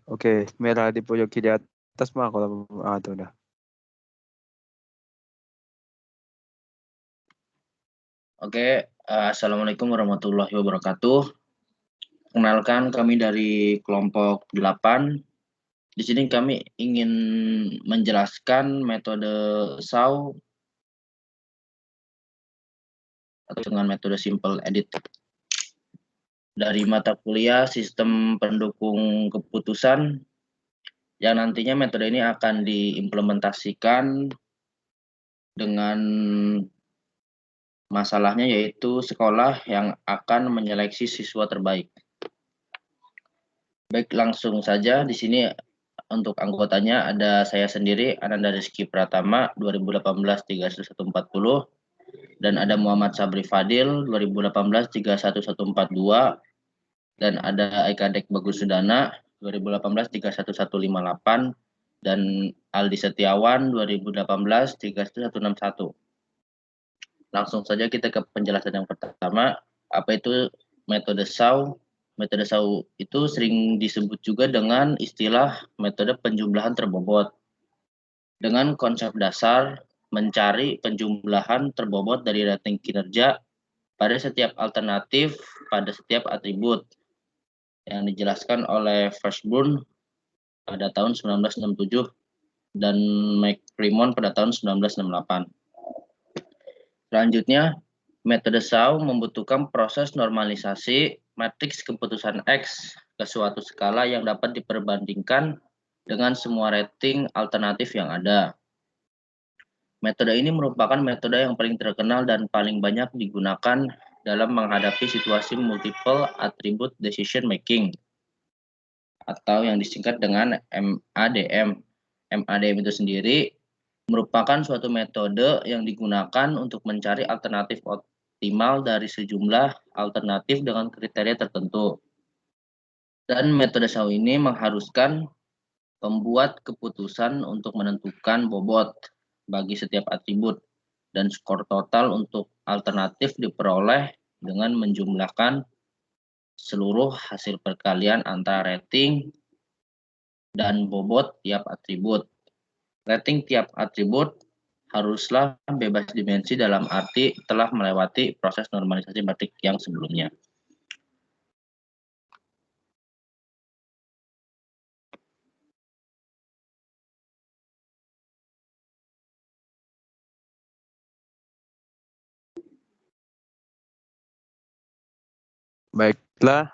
Oke, merah di pojok kiri atas mah kalau itu udah. Oke, Assalamualaikum warahmatullahi wabarakatuh. Kenalkan kami dari kelompok 8. Di sini kami ingin menjelaskan metode SAW atau dengan metode simple edit dari mata kuliah sistem pendukung keputusan yang nantinya metode ini akan diimplementasikan dengan masalahnya yaitu sekolah yang akan menyeleksi siswa terbaik. Baik, langsung saja di sini untuk anggotanya ada saya sendiri, Ananda Rizky Pratama, 2018-31140, dan ada Muhammad Sabri Fadil, 2018-31142, dan ada Aikadek Bagus Sudana, 2018-31158, dan Aldi Setiawan, 2018-31161. Langsung saja kita ke penjelasan yang pertama, apa itu metode SAW. Metode SAW itu sering disebut juga dengan istilah metode penjumlahan terbobot. Dengan konsep dasar mencari penjumlahan terbobot dari rating kinerja pada setiap alternatif pada setiap atribut yang dijelaskan oleh Fishburne pada tahun 1967 dan McClymont pada tahun 1968. Selanjutnya, metode SAW membutuhkan proses normalisasi matriks keputusan X ke suatu skala yang dapat diperbandingkan dengan semua rating alternatif yang ada. Metode ini merupakan metode yang paling terkenal dan paling banyak digunakan dalam menghadapi situasi multiple attribute decision making atau yang disingkat dengan MADM. MADM itu sendiri merupakan suatu metode yang digunakan untuk mencari alternatif optimal dari sejumlah alternatif dengan kriteria tertentu. Dan metode SAW ini mengharuskan pembuat keputusan untuk menentukan bobot bagi setiap atribut dan skor total untuk alternatif diperoleh dengan menjumlahkan seluruh hasil perkalian antara rating dan bobot tiap atribut. Rating tiap atribut haruslah bebas dimensi dalam arti telah melewati proses normalisasi matrik yang sebelumnya. Baiklah,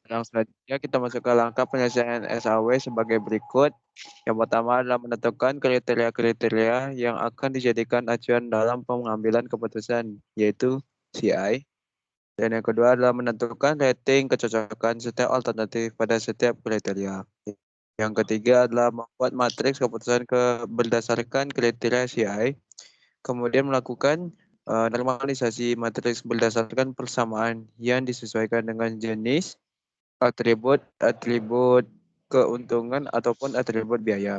langsung saja kita masuk ke langkah penyelesaian SAW sebagai berikut. Yang pertama adalah menentukan kriteria-kriteria yang akan dijadikan acuan dalam pengambilan keputusan, yaitu CI. Dan yang kedua adalah menentukan rating kecocokan setiap alternatif pada setiap kriteria. Yang ketiga adalah membuat matriks keputusan berdasarkan kriteria CI. Kemudian melakukan normalisasi matriks berdasarkan persamaan yang disesuaikan dengan jenis, atribut keuntungan ataupun atribut biaya,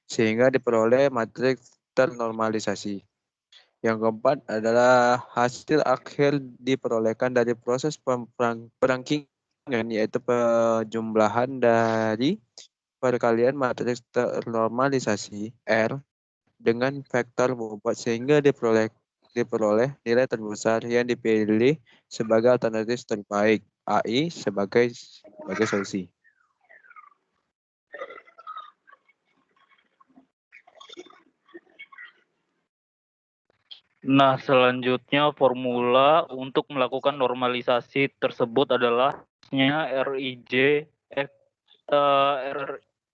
sehingga diperoleh matriks ternormalisasi. Yang keempat adalah hasil akhir diperolehkan dari proses perangkingan, yaitu penjumlahan dari perkalian matriks ternormalisasi R dengan vektor bobot sehingga diperoleh nilai terbesar yang dipilih sebagai alternatif terbaik, AI sebagai solusi. Nah, selanjutnya formula untuk melakukan normalisasi tersebut adalah RIJ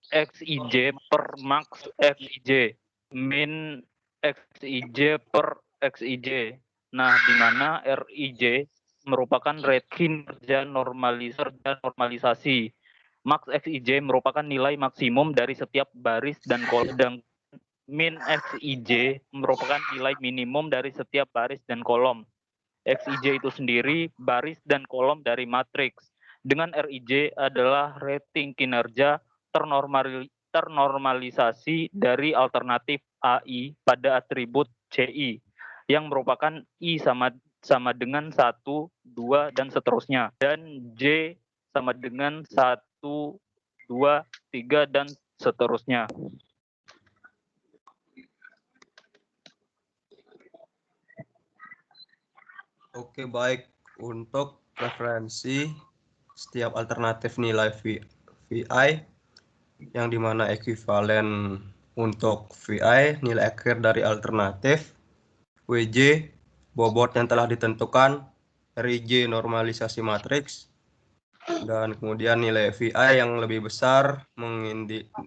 XIJ per max XIJ min XIJ per XIJ. Nah, di mana RIJ merupakan rate kinerja normalisasi. Max XIJ merupakan nilai maksimum dari setiap baris dan kolom. Min XIJ merupakan nilai minimum dari setiap baris dan kolom. XIJ itu sendiri baris dan kolom dari matriks. Dengan RIJ adalah rating kinerja ternormalisasi dari alternatif AI pada atribut CI yang merupakan I sama dengan 1, 2, dan seterusnya. Dan J sama dengan 1, 2, 3, dan seterusnya. Oke, baik. Untuk referensi setiap alternatif nilai VI yang dimana ekuivalen untuk VI nilai akhir dari alternatif, WJ bobot yang telah ditentukan, RIJ normalisasi matriks, dan kemudian nilai VI yang lebih besar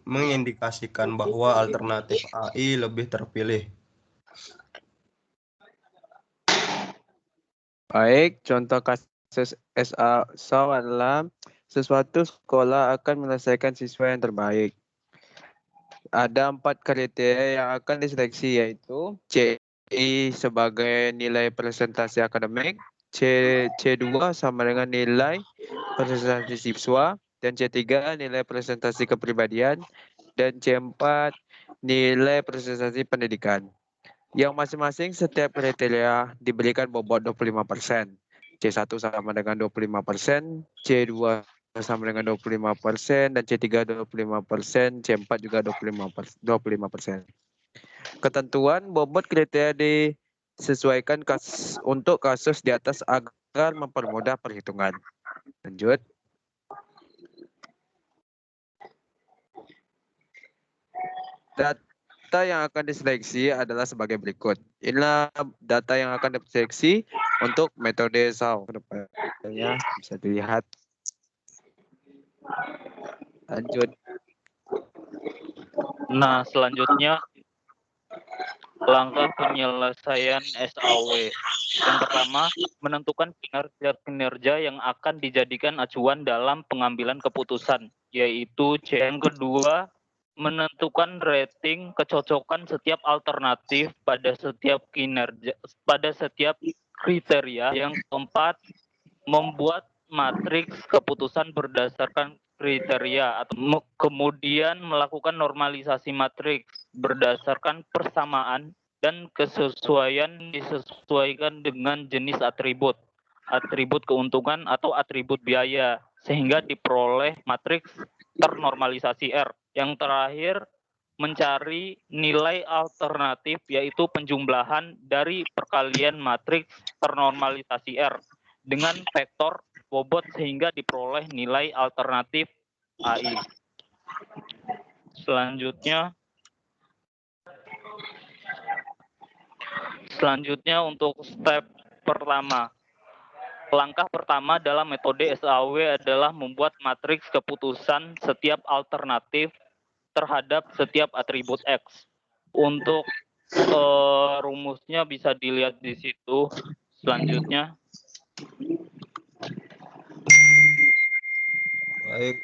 mengindikasikan bahwa alternatif AI lebih terpilih. Baik, contoh kasus SAW adalah sesuatu sekolah akan menyelesaikan siswa yang terbaik. Ada 4 kriteria yang akan diseleksi, yaitu CI sebagai nilai presentasi akademik, C2 sama dengan nilai presentasi siswa, dan C3 nilai presentasi kepribadian, dan C4 nilai presentasi pendidikan. Yang masing-masing setiap kriteria diberikan bobot 25%. C1 sama dengan 25%, C2 sama dengan 25%, dan C3 25%, C4 juga 25%. Ketentuan bobot kriteria disesuaikan untuk kasus di atas agar mempermudah perhitungan. Lanjut. Data yang akan diseleksi adalah sebagai berikut. Inilah data yang akan diseleksi untuk metode SAW. Kedepannya bisa dilihat. Lanjut. Nah, selanjutnya langkah penyelesaian SAW. Yang pertama, menentukan kinerja yang akan dijadikan acuan dalam pengambilan keputusan, yaitu C. Yang kedua, menentukan rating kecocokan setiap alternatif pada setiap kriteria. Yang keempat, membuat matriks keputusan berdasarkan kriteria atau kemudian melakukan normalisasi matriks berdasarkan persamaan dan kesesuaian disesuaikan dengan jenis atribut keuntungan atau atribut biaya sehingga diperoleh matriks ternormalisasi R. Yang terakhir, mencari nilai alternatif yaitu penjumlahan dari perkalian matriks ternormalisasi R dengan vektor bobot sehingga diperoleh nilai alternatif AI. Selanjutnya untuk step pertama. Langkah pertama dalam metode SAW adalah membuat matriks keputusan setiap alternatif terhadap setiap atribut X. Untuk rumusnya bisa dilihat di situ. Selanjutnya. Baik,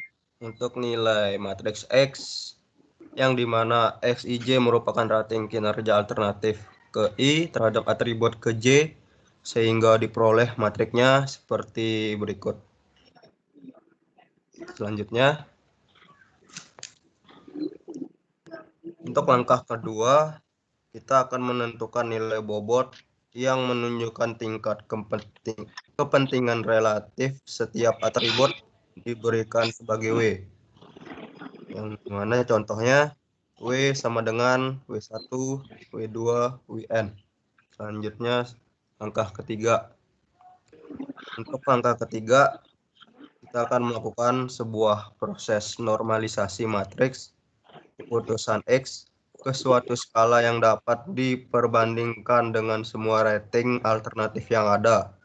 untuk nilai matriks X yang dimana XIJ merupakan rating kinerja alternatif ke I terhadap atribut ke J sehingga diperoleh matriknya seperti berikut. Selanjutnya, untuk langkah kedua, kita akan menentukan nilai bobot yang menunjukkan tingkat kepentingan relatif setiap atribut diberikan sebagai W. Yang mana contohnya W sama dengan W1, W2, Wn. Selanjutnya langkah ketiga. Untuk langkah ketiga, kita akan melakukan sebuah proses normalisasi matriks keputusan X ke suatu skala yang dapat diperbandingkan dengan semua rating alternatif yang ada.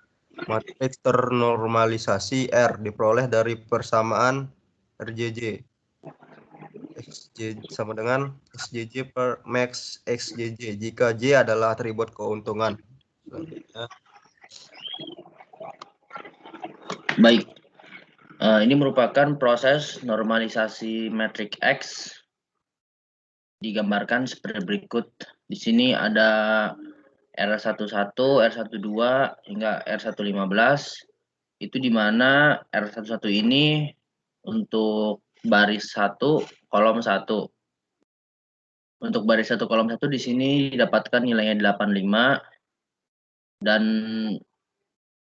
Matriks ternormalisasi R diperoleh dari persamaan RJJ. XJ sama dengan SJJ per max XJJ jika J adalah atribut keuntungan. Selanjutnya. Baik, ini merupakan proses normalisasi metrik X digambarkan seperti berikut. Di sini ada R11, R12 hingga R115. Itu di mana R11 ini untuk baris 1 kolom 1. Untuk baris 1 kolom 1 di sini didapatkan nilainya 85 dan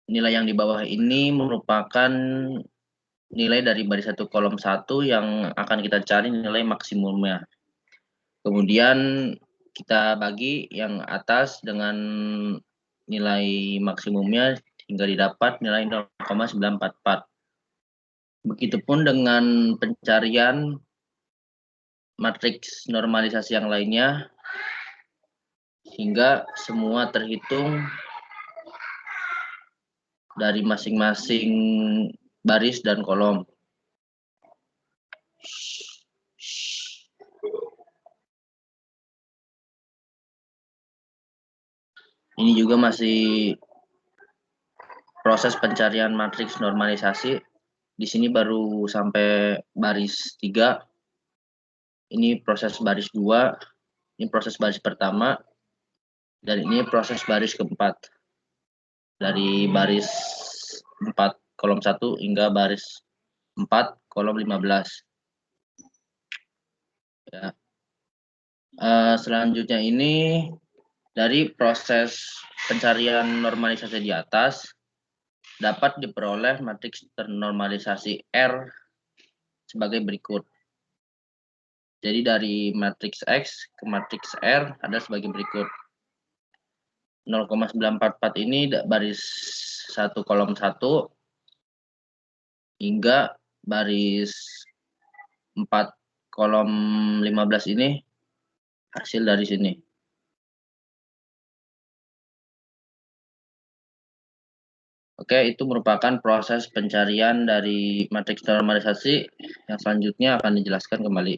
nilai yang di bawah ini merupakan nilai dari baris 1 kolom 1 yang akan kita cari nilai maksimumnya. Kemudian kita bagi yang atas dengan nilai maksimumnya hingga didapat nilai 0,944. Begitupun dengan pencarian matriks normalisasi yang lainnya hingga semua terhitung dari masing-masing baris dan kolom. Ini juga masih proses pencarian matriks normalisasi. Di sini baru sampai baris 3. Ini proses baris 2. Ini proses baris pertama. Dan ini proses baris keempat. Dari baris 4 kolom 1 hingga baris 4 kolom 15. Ya. Selanjutnya ini dari proses pencarian normalisasi di atas dapat diperoleh matriks ternormalisasi R sebagai berikut. Jadi dari matriks X ke matriks R ada sebagai berikut. 0,944 ini baris 1 kolom 1 hingga baris 4 kolom 15 ini hasil dari sini. Oke, itu merupakan proses pencarian dari matriks normalisasi yang selanjutnya akan dijelaskan kembali.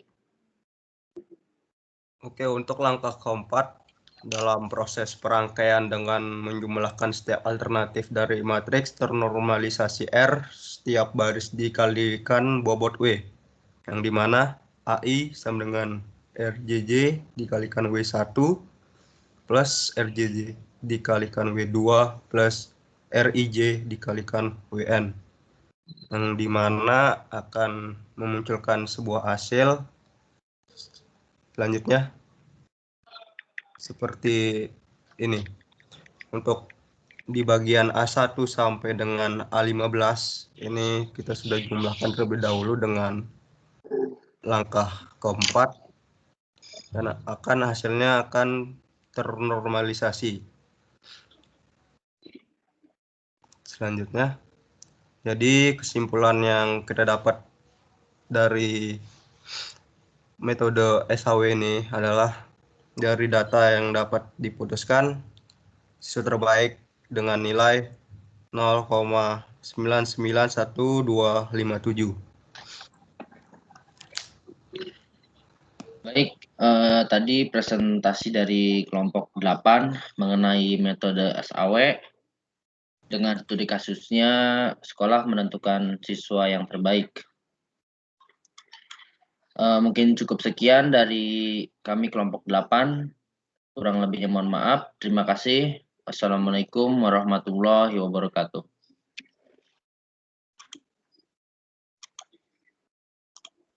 Oke, untuk langkah keempat dalam proses perangkaian dengan menjumlahkan setiap alternatif dari matriks ternormalisasi R, setiap baris dikalikan bobot W, yang dimana AI sama dengan RJJ dikalikan W1 plus RJJ dikalikan W2 plus RIJ dikalikan WN, yang dimana akan memunculkan sebuah hasil selanjutnya seperti ini. Untuk di bagian A1 sampai dengan A15 ini kita sudah jumlahkan terlebih dahulu dengan langkah keempat dan hasilnya akan ternormalisasi. Selanjutnya, jadi kesimpulan yang kita dapat dari metode SHW ini adalah dari data yang dapat diputuskan siswa terbaik dengan nilai 0,991257. Baik, tadi presentasi dari kelompok 8 mengenai metode SHW. Dengan studi kasusnya, sekolah menentukan siswa yang terbaik. Mungkin cukup sekian dari kami kelompok 8. Kurang lebihnya mohon maaf. Terima kasih. Wassalamualaikum warahmatullahi wabarakatuh.